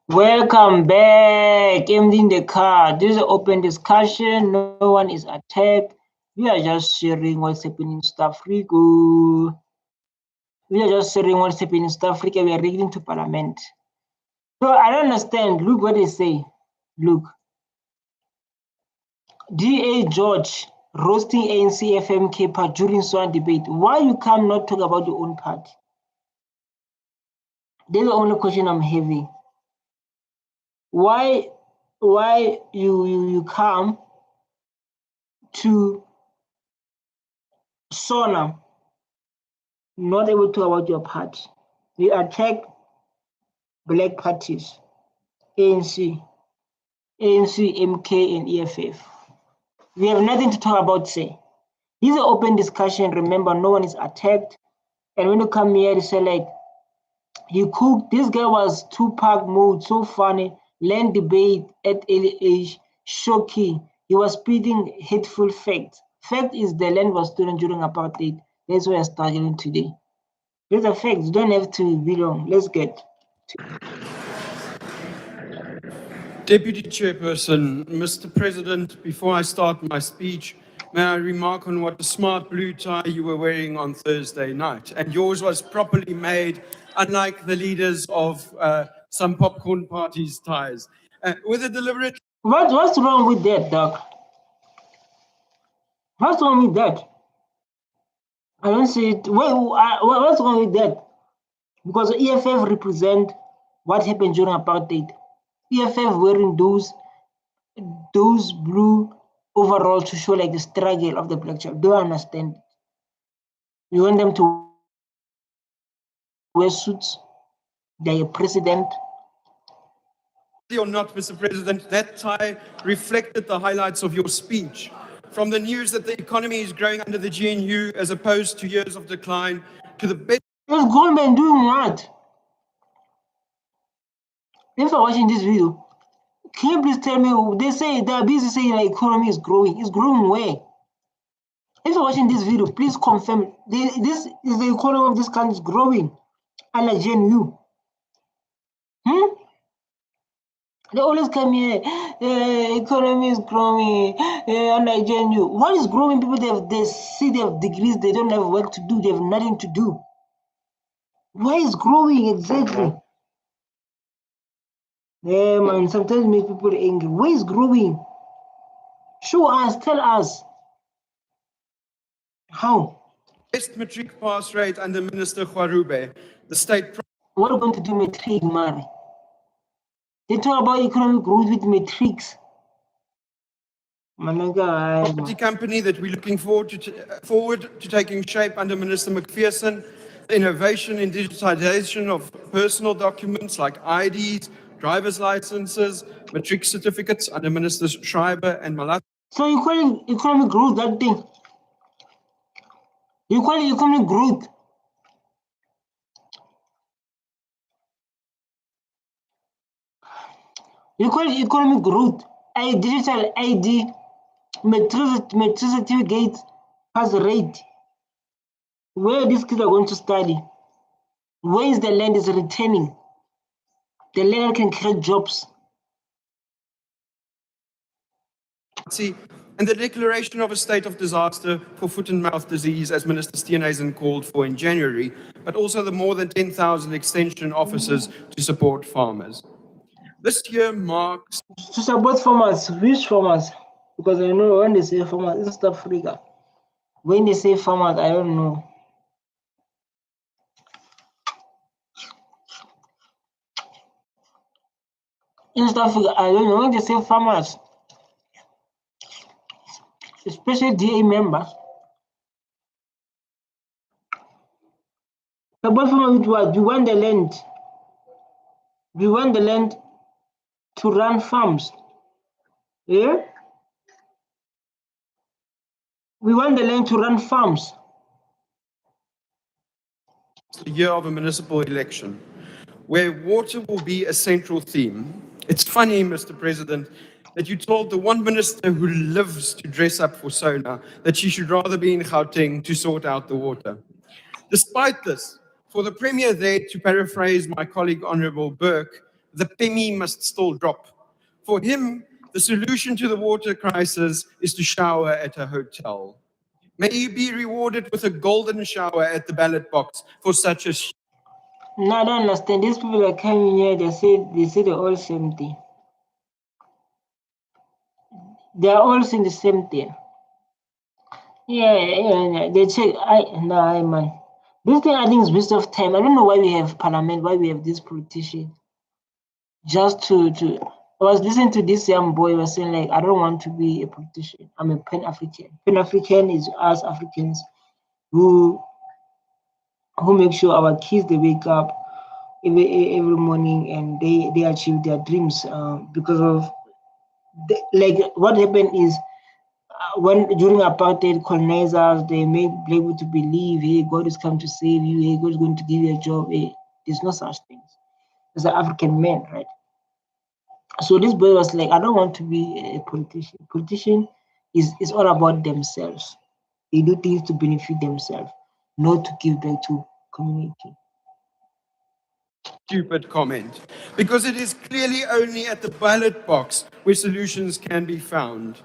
Welcome back. Empty in the car. This is an open discussion. No one is attacked. We are just sharing what's happening in South Africa. We are just sharing what's happening in South Africa. We are reading to Parliament. So I don't understand. Look what they say. Look. DA George roasting ANC EFF MK Party during SONA debate. Why you come not talk about your own party? That's the only question I'm having. Why you come to SONA not able to talk about your party? We attack black parties, ANC, MK, and EFF. We have nothing to talk about, say. This is an open discussion. Remember, no one is attacked. And when you come here, you say, like, you cook. This guy was Tupac mode, so funny. Land debate at early age, shocking. He was speaking hateful facts. Fact is the land was stolen during apartheid. That's why I'm struggling today. These are facts. You don't have to be long. Let's get to Deputy Chairperson, Mr. President, before I start my speech, may I remark on what a smart blue tie you were wearing on Thursday night. And yours was properly made, unlike the leaders of some popcorn parties' ties. With a deliberate... What's wrong with that, Doc? What's wrong with that? I don't see it. What's wrong with that? Because EFF represent what happened during apartheid. EFF wearing those blue overalls to show like the struggle of the black child. Don't understand. You want them to wear suits? They're a president. Or not, Mr. President, that tie reflected the highlights of your speech. From the news that the economy is growing under the GNU as opposed to years of decline, to the best... This government doing what? If you're watching this video, can you please tell me, they say they're busy saying the economy is growing. It's growing where? If you're watching this video, please confirm this is the economy of this country is growing under GNU. They always come here, economy is growing under GNU. What is growing? People, they see they have degrees, they don't have work to do, they have nothing to do. Why is growing exactly? Yeah, man, sometimes make people angry. Where is growing? Show us, tell us. How? Best matric pass rate under Minister Kwarube, the state... What are we going to do matric, Mari? They talk about economic growth with matrix. Property company that we're looking forward to taking shape under Minister McPherson, the innovation in digitization of personal documents like IDs, driver's licenses, matric certificates under Ministers Schreiber and Michalakis. So you call it economic growth, that thing? You call it economic growth? You call it economic growth? A digital ID, matric certificate, pass rate. Where these kids are going to study? Where is the land is returning? The land can create jobs. See, and the declaration of a state of disaster for foot and mouth disease, as Minister Steenhuisen called for in January, but also the more than 10,000 extension officers to support farmers. This year marks... To support farmers, which farmers? Because I know when they say farmers, it's South Africa. When they say farmers, I don't know. In South Africa, I don't know when they say farmers, especially DA members. Support farmers with what? We want the land. We want the land to run farms. Yeah? We want the land to run farms. The year of a municipal election, where water will be a central theme. It's funny, Mr. President, that you told the one minister who lives to dress up for SONA that she should rather be in Gauteng to sort out the water. Despite this, for the Premier there, to paraphrase my colleague Honourable Burke, the penny must still drop. For him, the solution to the water crisis is to shower at a hotel. May you be rewarded with a golden shower at the ballot box for such a... No, I don't understand. These people are coming here, they say they're all same thing. They are all saying the same thing. Yeah, they check. Man. This thing I think is waste of time. I don't know why we have parliament, why we have this politician. Just to I was listening to this young boy was saying like, I don't want to be a politician. I'm a Pan-African. Pan-African is us Africans who make sure our kids they wake up every morning and they achieve their dreams because of like what happened is when during apartheid colonizers they made black people to believe, hey, God is come to save you, hey, God is going to give you a job. Hey, there's no such things. As an African man, right? So this boy was like, I don't want to be a politician. Politician is all about themselves. They do things to benefit themselves, not to give back to community. Stupid comment, because it is clearly only at the ballot box where solutions can be found.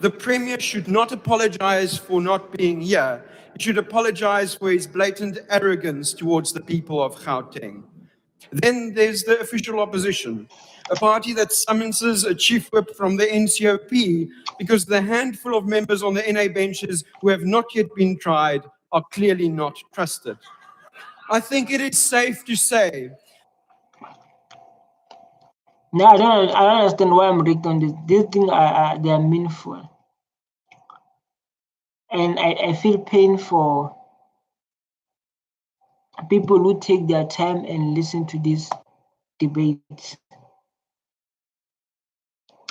The Premier should not apologize for not being here. He should apologize for his blatant arrogance towards the people of Gauteng. Then there's the official opposition, a party that summonses a chief whip from the NCOP because the handful of members on the NA benches who have not yet been tried are clearly not trusted. I think it is safe to say... No, I don't understand why I'm rigged on this. These things they are meaningful. And I feel pain for people who take their time and listen to this debate.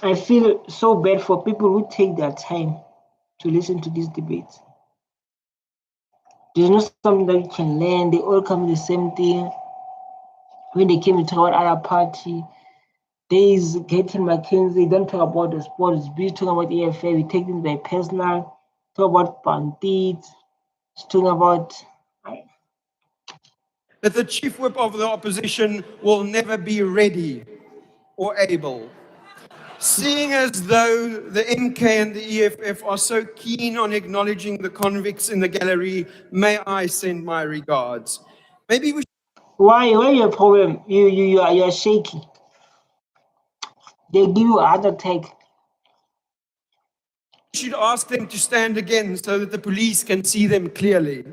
I feel so bad for people who take their time to listen to these debates. There's not something that you can learn. They all come with the same thing. When they came to talk about other party, there is getting McKinsey, don't talk about the sport, it's busy talking about EFF, we take things by personal, talk about bandits, talking about... that the chief whip of the opposition will never be ready or able. Seeing as though the MK and the EFF are so keen on acknowledging the convicts in the gallery, may I send my regards. Maybe we... Why your problem? You are shaky. They give you a heart attack. should ask them to stand again so that the police can see them clearly.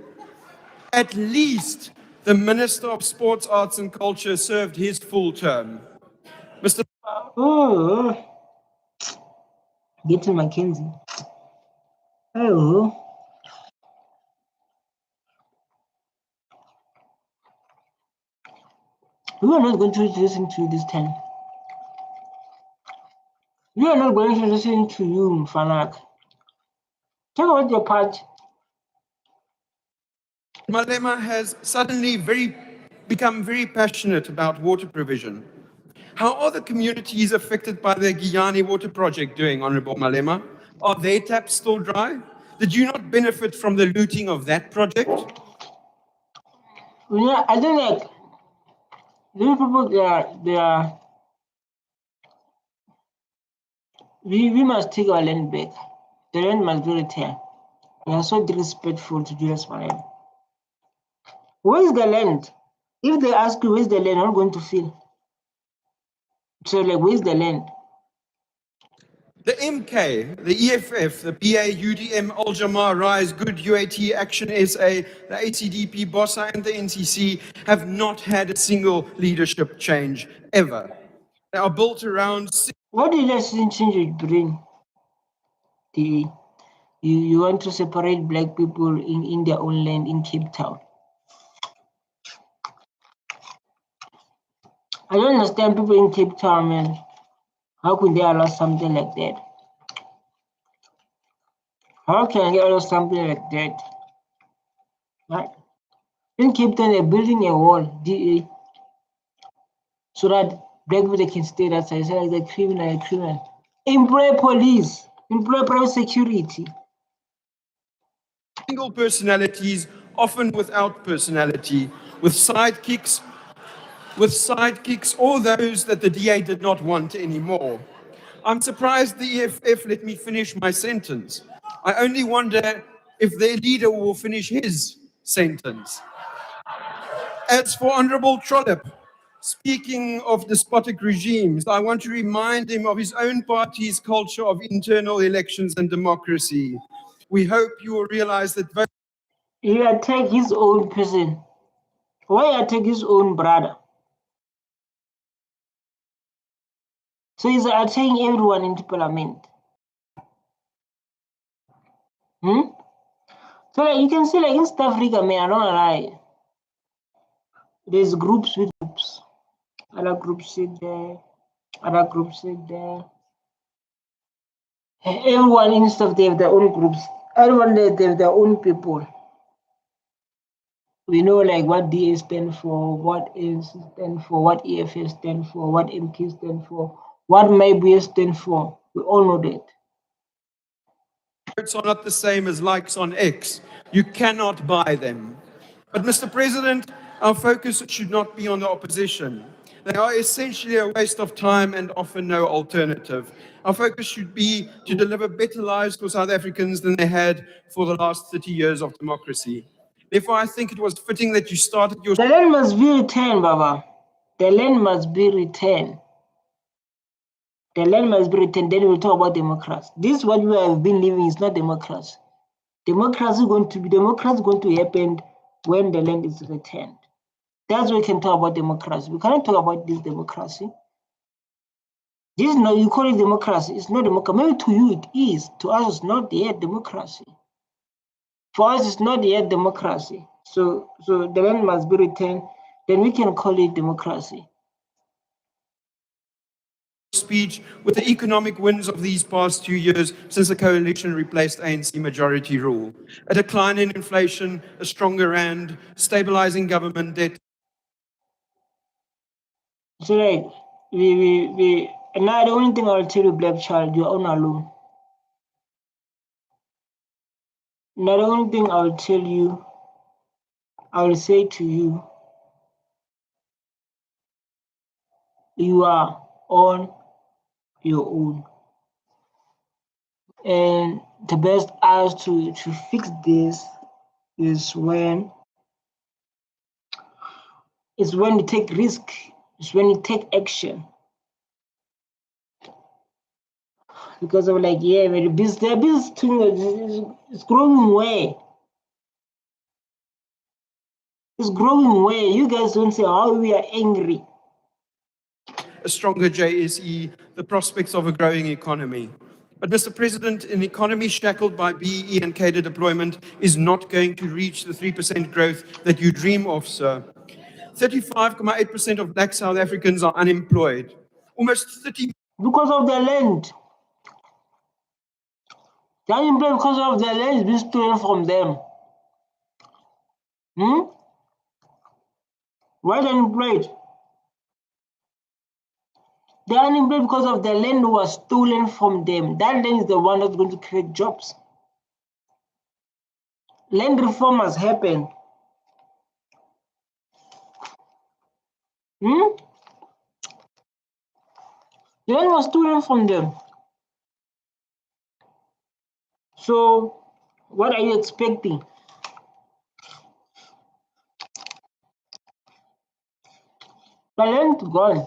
At least the Minister of Sports, Arts and Culture served his full term. Mr. Getting McKinsey. Oh. We are not going to listen to you this time. We are not going to listen to you, Mfanak. Talk about your part. Malema has suddenly become very passionate about water provision. How are the communities affected by the Guyani water project doing, Honorable Malema? Are their taps still dry? Did you not benefit from the looting of that project? Yeah, I think like these people, they are. We must take our land back. The land must be returned. We are so disrespectful to Julius Malema. Where is the land? If they ask you where's the land, I'm going to feel. So like, where's the land? The MK, the EFF, the BA, UDM, Al-Jamar, Rise, Good, UAT, Action SA, the ACDP, BOSA, and the NCC have not had a single leadership change ever. They are built around... What did that change you bring? You want to separate black people in their own land in Cape Town. I don't understand people in Cape Town, man. How could they allow something like that? How can they allow something like that? Right? In Cape Town, they're building a wall, so that black people can stay that side. It's like the criminal. Employ police, employ private security. Single personalities, often without personality, with sidekicks with sidekicks or those that the DA did not want anymore. I'm surprised the EFF let me finish my sentence. I only wonder if their leader will finish his sentence. As for Honorable Trollip, speaking of despotic regimes, I want to remind him of his own party's culture of internal elections and democracy. We hope you will realize that vote. He attacked his own person. Why attack his own brother? So he's attacking everyone into parliament. So like you can see, like in South Africa, man, I don't lie. There's groups with groups. Other groups sit there. Other groups sit there. Everyone in stuff, they have their own groups. Everyone they have their own people. We know like what DA stand for, what ANC stand for, what EFF stand for, what MK stand for, what MyBS stand for. We all know that. Votes are not the same as likes on X. You cannot buy them. But Mr. President, our focus should not be on the opposition. They are essentially a waste of time and offer no alternative. Our focus should be to deliver better lives for South Africans than they had for the last 30 years of democracy. Therefore, I think it was fitting that you started your... The land must be returned, Baba. The land must be returned. The land must be returned. Then we'll talk about democracy. This is what we have been living is not democracy. Democracy is going to happen when the land is returned. That's what we can talk about democracy. We cannot talk about this democracy. This is not, you call it democracy. It's not democracy. Maybe to you it is. To us, it's not yet democracy. For us, it's not yet democracy. So the land must be returned. Then we can call it democracy. Speech with the economic wins of these past 2 years since the coalition replaced ANC majority rule. A decline in inflation, a stronger rand, stabilizing government debt. So like and now the only thing I'll tell you, black child, you're on alone. Now the only thing I'll tell you, I will say to you, you are on your own. And the best hours to fix this is when you take risk, it's when you take action. Because of like, yeah, the business thing is growing way. It's growing way. You guys don't say how we are angry. A stronger JSE, the prospects of a growing economy. But Mr. President, an economy shackled by BE and cadre deployment is not going to reach the 3% growth that you dream of, sir. 35.8% of black South Africans are unemployed. Almost 30... Because of the land. They're unemployed because of the land being stolen from them. Why are they unemployed? They are unemployed because of the land was stolen from them. That land is the one that's going to create jobs. Land reform has happened. The land was stolen from them. So, what are you expecting? The land gone.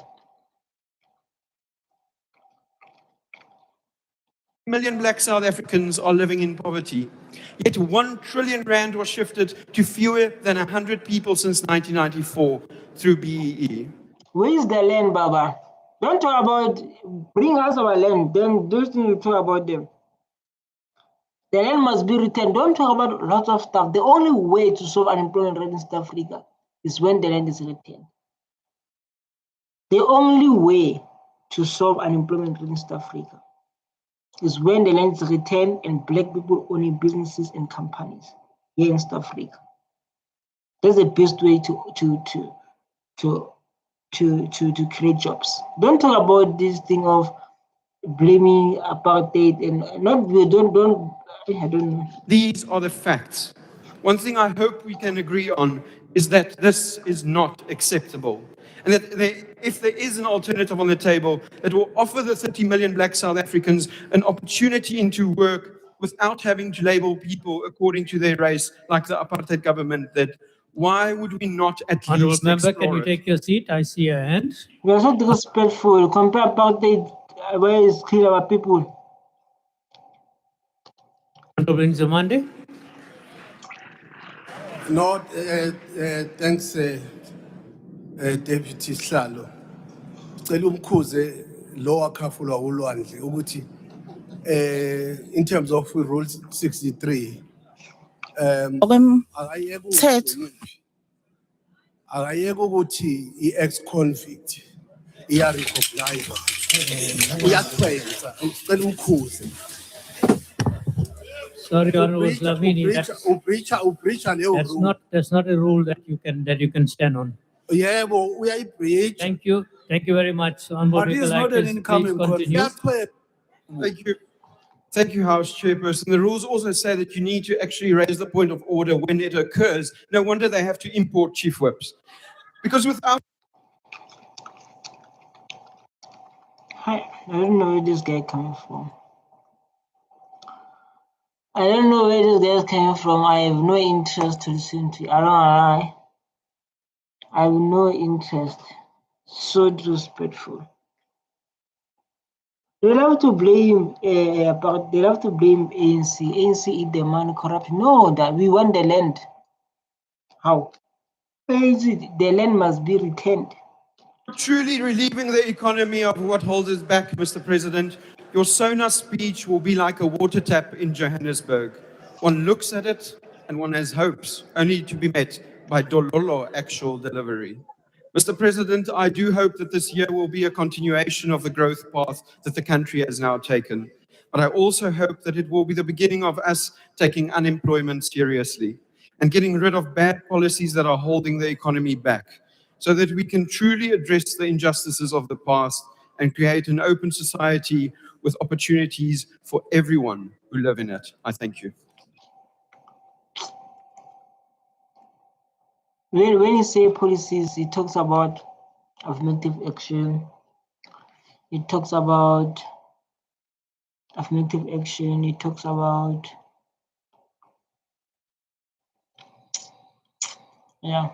Million black South Africans are living in poverty. Yet 1 trillion rand was shifted to fewer than 100 people since 1994 through BEE. Where is the land, Baba? Don't talk about bring us our land, then those things you talk about them. The land must be returned. Don't talk about lots of stuff. The only way to solve unemployment rate in South Africa is when the land is returned. The only way to solve unemployment rate in South Africa is when the land is returned and black people owning businesses and companies here in South Africa. That's the best way to create jobs. Don't talk about this thing of blaming apartheid and I don't know. These are the facts. One thing I hope we can agree on is that this is not acceptable. And that if there is an alternative on the table that will offer the 30 million black South Africans an opportunity into work without having to label people according to their race, like the apartheid government did, why would we not at Honourable least member, explore can you it? take your seat? I see your hand. We are not disrespectful. Compare apartheid, where is kill our people. Honourable Nzimande. No, thanks, Deputy Slalo. Cela umkhuze lo wakhafulwa ulwandle ukuthi in terms of Rule 63 akayeke ukuthi i-ex-convict iya-recognize uyatwenza cela umkhuze. Sorry, Honourable Slavini, Ubreacha leyo rule. that's not a rule that you can stand on. Yebo, uyayibreach. Thank you very much, Honourable But he's not an Michalakis. incoming Please continue. Thank you. Thank you, House Chairperson. The rules also say that you need to actually raise the point of order when it occurs. No wonder they have to import chief whips. Because without... I don't know where this guy coming from. I don't know where this guy is coming from. I have no interest to listen to you. I don't lie. I have no interest. So disrespectful. They love to blame ANC. ANC eat the money corrupt. No, that we want the land. How? ANC, the land must be returned. Truly relieving the economy of what holds us back, Mr. President, your SONA speech will be like a water tap in Johannesburg. One looks at it and one has hopes, only to be met by dololo actual delivery. Mr. President, I do hope that this year will be a continuation of the growth path that the country has now taken. But I also hope that it will be the beginning of us taking unemployment seriously and getting rid of bad policies that are holding the economy back, so that we can truly address the injustices of the past and create an open society with opportunities for everyone who live in it. I thank you. When you say policies, it talks about affirmative action. It talks about affirmative action. It talks about, yeah.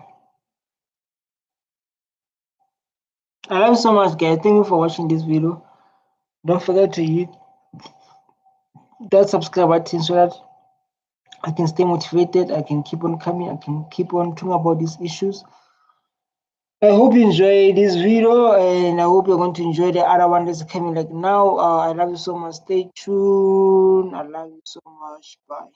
I love you so much, guys. Thank you for watching this video. Don't forget to hit that subscribe button so that I can stay motivated. I can keep on coming. I can keep on talking about these issues. I hope you enjoy this video, and I hope you're going to enjoy the other one that's coming like now. I love you so much. Stay tuned. I love you so much. Bye.